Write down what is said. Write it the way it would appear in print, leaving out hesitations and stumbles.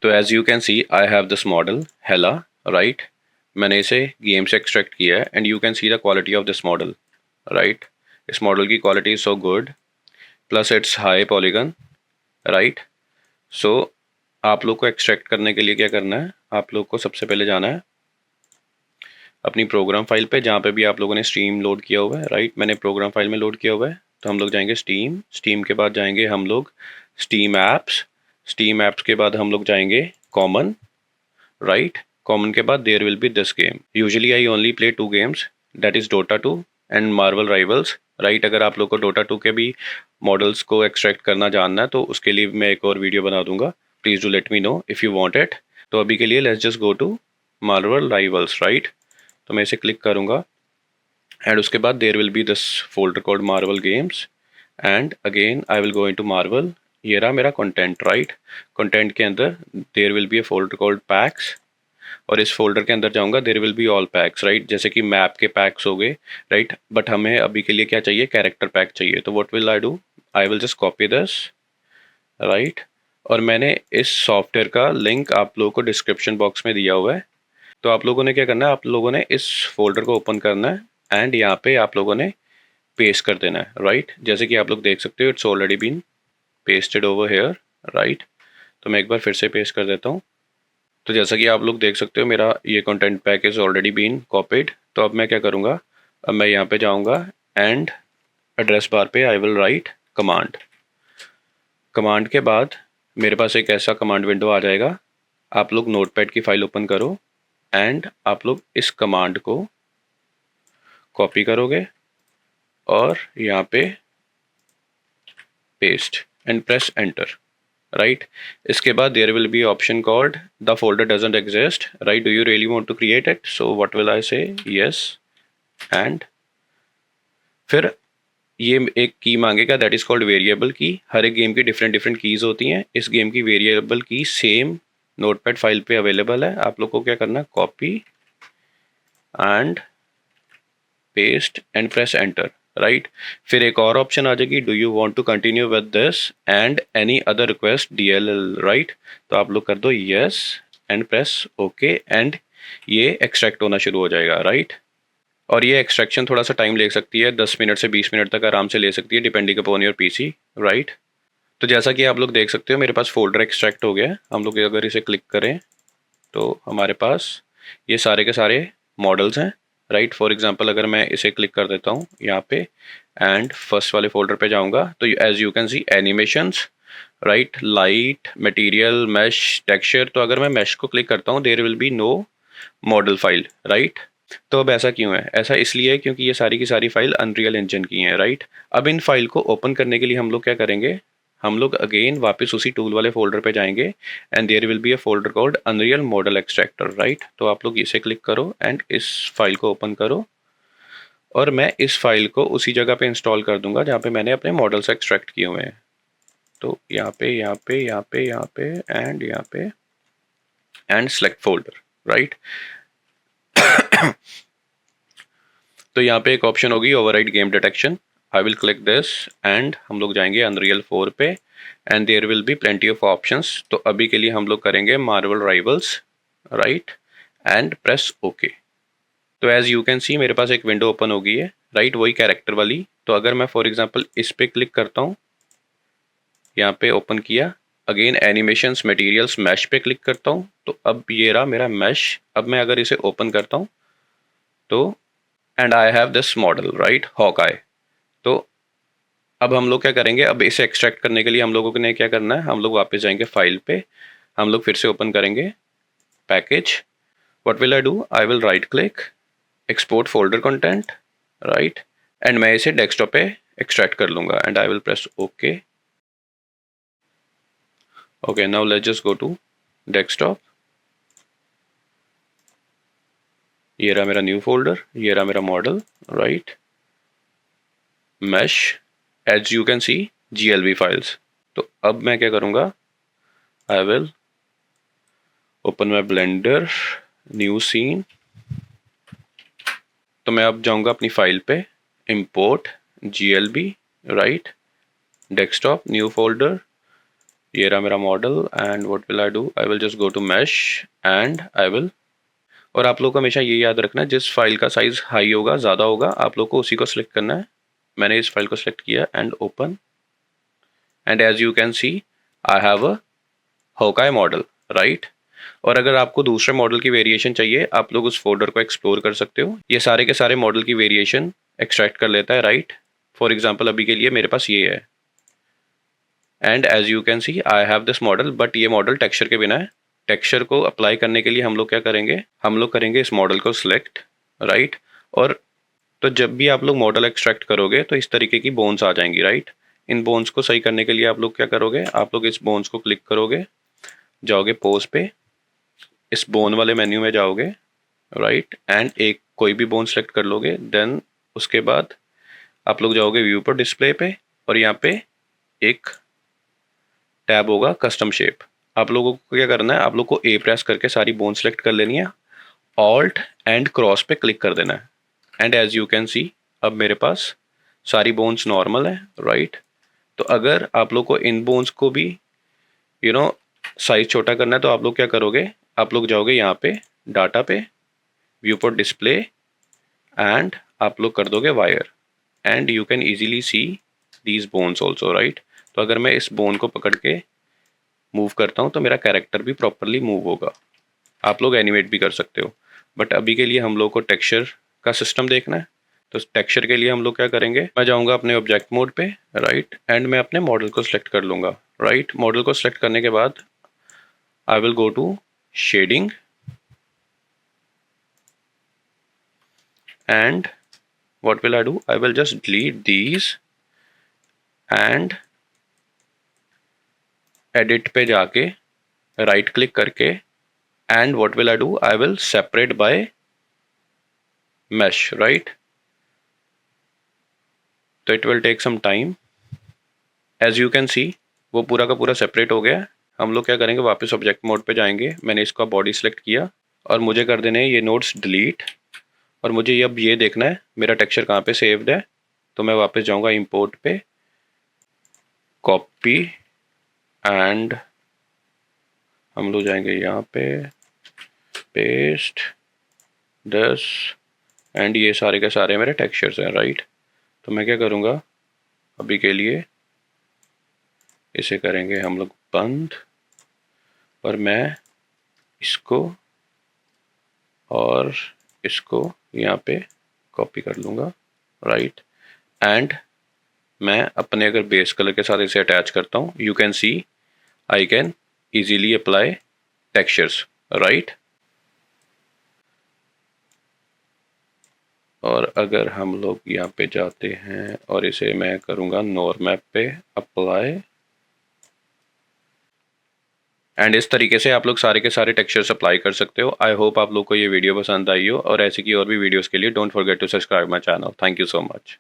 तो as you can see I have this model Hela, right. मैंने इसे game से एक्सट्रैक्ट किया है and you can see the quality of this model, right. इस model की quality is so good, plus it's high polygon, right. So आप लोग को एक्सट्रैक्ट करने के लिए क्या करना है, आप लोग को सबसे पहले जाना है अपनी प्रोग्राम फाइल पे, जहाँ पे भी आप लोगों ने स्टीम लोड किया हुआ है, राइट। मैंने प्रोग्राम फाइल में लोड किया हुआ है, तो हम लोग जाएंगे स्टीम। स्टीम के बाद जाएंगे हम लोग स्टीम एप्स। स्टीम एप्स के बाद हम लोग जाएंगे कॉमन, राइट। कॉमन के बाद there will be this game. Usually I only play 2 games, that is Dota 2 and Marvel Rivals, right. अगर आप लोग को डोटा 2 के भी मॉडल्स को एक्सट्रैक्ट करना जानना है तो उसके लिए मैं एक और वीडियो बना दूंगा। Please do let me know if you want it. तो अभी के लिए let's just go to Marvel Rivals, right. तो मैं इसे क्लिक करूँगा एंड उसके बाद there will be this folder called Marvel games and again I will go into Marvel. ये रहा मेरा कंटेंट, राइट। कंटेंट के अंदर there will be a folder called packs, और इस फोल्डर के अंदर जाऊंगा, there will be all PACS, right. जैसे कि मैप के पैक्स हो गए, राइट। बट हमें अभी के लिए क्या चाहिए, कैरेक्टर पैक चाहिए। तो what will I do, I will just copy this, right. और मैंने इस सॉफ्टवेयर का लिंक आप लोगों को डिस्क्रिप्शन बॉक्स में दिया हुआ है। तो आप लोगों ने क्या करना है, आप लोगों ने इस फोल्डर को ओपन करना है एंड यहाँ पे आप लोगों ने पेस्ट कर देना है, राइट। जैसे कि आप लोग देख सकते हो it's already been pasted over here, right. तो मैं एक बार फिर से पेस्ट कर देता हूँ। तो जैसा कि आप लोग देख सकते हो मेरा ये content pack is already been copied. तो अब मैं क्या करूँगा, अब मैं यहाँ पे जाऊँगा एंड एड्रेस बार पे आई विल राइट कमांड। कमांड के बाद मेरे पास एक ऐसा कमांड विंडो आ जाएगा। आप लोग नोटपैड की फाइल ओपन करो एंड आप लोग इस कमांड को कॉपी करोगे और यहाँ पे paste and press enter, right. इसके बाद there will be option called the folder doesn't exist, right. Do you really want to create it, so what will I say, yes. And फिर ये एक की मांगेगा दैट इज कॉल्ड वेरिएबल की। हर एक game की डिफरेंट डिफरेंट कीज होती हैं। इस गेम की वेरिएबल की सेम नोटपैड फाइल पे अवेलेबल है। आप लोग को क्या करना है, copy and paste and press enter, right. फिर एक और ऑप्शन आ जाएगी, do you want to continue with this and any other request DLL, right. तो आप लोग कर दो yes and press okay and ये एक्सट्रैक्ट होना शुरू हो जाएगा, राइट। और ये एक्सट्रैक्शन थोड़ा सा टाइम ले सकती है, 10 मिनट से 20 मिनट तक आराम से ले सकती है, depending upon your PC, right. तो जैसा कि आप लोग देख सकते हो मेरे पास फोल्डर एक्सट्रैक्ट हो गया है। हम लोग अगर इसे क्लिक करें तो हमारे पास ये सारे के सारे मॉडल्स हैं, राइट। फॉर एग्जांपल अगर मैं इसे क्लिक कर देता हूँ यहाँ पे एंड फर्स्ट वाले फोल्डर पे जाऊँगा तो as you can see animations, right, light, material, mesh, texture. तो अगर मैं मैश को क्लिक करता हूँ there will be no model file, right. तो अब ऐसा क्यों है, ऐसा इसलिए है क्योंकि ये सारी की सारी फाइल अनरियल इंजन की हैं, राइट। अब इन फाइल को ओपन करने के लिए हम लोग क्या करेंगे, हम लोग अगेन वापस उसी टूल वाले फोल्डर पे जाएंगे and there will be a folder called unreal model extractor, right. तो आप लोग इसे क्लिक करो एंड इस फाइल को ओपन करो और मैं इस फाइल को उसी जगह पे इंस्टॉल कर दूंगा जहाँ पे मैंने अपने मॉडल्स एक्सट्रैक्ट किए हुए हैं। तो यहाँ पे यहाँ पे यहाँ पे यहाँ पे एंड यहाँ पे एंड सेलेक्ट फोल्डर, राइट। तो यहाँ पे एक ऑप्शन होगी override game detection. I will click this and हम लोग जाएंगे अनरियल 4 पे and there will be plenty of options. तो अभी के लिए हम लोग करेंगे Marvel Rivals, right, and press okay. तो एज यू कैन सी मेरे पास एक विंडो ओपन हो गई है, राइट, वही कैरेक्टर वाली। तो अगर मैं फॉर एग्जांपल इस पे क्लिक करता हूँ, यहाँ पे ओपन किया, अगेन एनिमेशंस, मटेरियल्स, मैश पे क्लिक करता हूँ तो अब ये रहा मेरा मैश। अब मैं अगर इसे ओपन करता हूँ तो and I have this model, right, Hawkeye. तो अब हम लोग क्या करेंगे, अब इसे एक्सट्रैक्ट करने के लिए हम लोगों ने क्या करना है, हम लोग वापस जाएंगे फाइल पे, हम लोग फिर से ओपन करेंगे package. What will I do, I will right click, export folder content, right, and मैं इसे डेस्कटॉप पे एक्सट्रैक्ट कर लूंगा and I will press okay. Okay, now let's just go to desktop. ये रहा मेरा न्यू फोल्डर, ये रहा मेरा model, right, mesh, as you can see GLB files. तो अब मैं क्या करूँगा, I will open my Blender, new scene. तो मैं अब जाऊँगा अपनी फाइल पे, import GLB, right, desktop, new folder, ये रहा मेरा model and what will I do, I will just go to mesh and I will, और आप लोग को हमेशा ये याद रखना है जिस फाइल का साइज हाई होगा, ज़्यादा होगा, आप लोग को उसी को सिलेक्ट करना है। मैंने इस फाइल को सिलेक्ट किया and open, and as you can see I have a Hawkeye model, right. और अगर आपको दूसरे मॉडल की वेरिएशन चाहिए, आप लोग उस फोल्डर को एक्सप्लोर कर सकते हो। ये सारे के सारे मॉडल की वेरिएशन एक्सट्रैक्ट कर लेता है, राइट। फॉर एग्जाम्पल अभी के लिए मेरे पास ये है, and as you can see I have this model, but ये मॉडल टेक्सचर के बिना है। टेक्सचर को अप्लाई करने के लिए हम लोग क्या करेंगे, हम लोग करेंगे इस मॉडल को सिलेक्ट, राइट। और तो जब भी आप लोग मॉडल एक्सट्रैक्ट करोगे तो इस तरीके की बोन्स आ जाएंगी, राइट। इन बोन्स को सही करने के लिए आप लोग क्या करोगे, आप लोग इस बोन्स को क्लिक करोगे, जाओगे पोज पे, इस बोन वाले मेन्यू में जाओगे, राइट, एंड एक कोई भी बोन सेलेक्ट कर लोगे। देन उसके बाद आप लोग जाओगे व्यू पर डिस्प्ले पे, और यहाँ पे एक टैब होगा कस्टम शेप। आप लोगों को क्या करना है, आप लोग को ए प्रेस करके सारी बोन सेलेक्ट कर लेनी है, ऑल्ट एंड क्रॉस पे क्लिक कर देना है, and as you can see अब मेरे पास सारी बोन्स नॉर्मल है, राइट। तो अगर आप लोग को इन बोन्स को भी साइज छोटा करना है तो आप लोग क्या करोगे, आप लोग जाओगे यहाँ पे डाटा पे, व्यू पर डिस्प्ले, एंड आप लोग कर दोगे wire, and you can easily see these bones also, right. तो अगर मैं इस बोन को पकड़ के मूव करता हूँ तो मेरा कैरेक्टर भी प्रॉपरली मूव होगा। आप लोग एनिमेट भी कर सकते हो, बट अभी के लिए हम लोग को टेक्सचर का सिस्टम देखना है। तो टेक्सचर के लिए हम लोग क्या करेंगे, मैं जाऊँगा अपने ऑब्जेक्ट मोड पे, राइट, एंड मैं अपने मॉडल को सिलेक्ट कर लूँगा, राइट। मॉडल को सिलेक्ट करने के बाद I will go to shading, and what will I do, I will just delete these and edit पे जाके right click करके, and what will I do, I will separate by mesh, right। तो it will take some time, as you can see वो पूरा का पूरा separate हो गया। हम लोग क्या करेंगे, वापस ऑब्जेक्ट मोड पे जाएंगे, मैंने इसका बॉडी सेलेक्ट किया और मुझे कर देने हैं ये नोड्स डिलीट, और मुझे अब ये देखना है मेरा टेक्सचर कहाँ पे सेव्ड है। तो मैं वापस जाऊँगा इंपोर्ट पे, कॉपी, एंड हम लोग जाएंगे यहाँ पे पेस्ट दस, एंड ये सारे के सारे मेरे टेक्सचर्स हैं, राइट। तो मैं क्या करूँगा, अभी के लिए इसे करेंगे हम लोग बंद, और मैं इसको और इसको यहाँ पे कॉपी कर लूँगा, राइट, एंड मैं अपने अगर बेस कलर के साथ इसे अटैच करता हूँ, you can see I can easily apply textures, right। और अगर हम लोग यहाँ पे जाते हैं और इसे मैं करूँगा नॉर्म मैप पे अप्लाई, एंड इस तरीके से आप लोग सारे के सारे टेक्सचर्स अप्लाई कर सकते हो। आई होप आप लोग को ये वीडियो पसंद आई हो, और ऐसे की और भी वीडियोस के लिए don't forget to subscribe my channel. Thank you so much.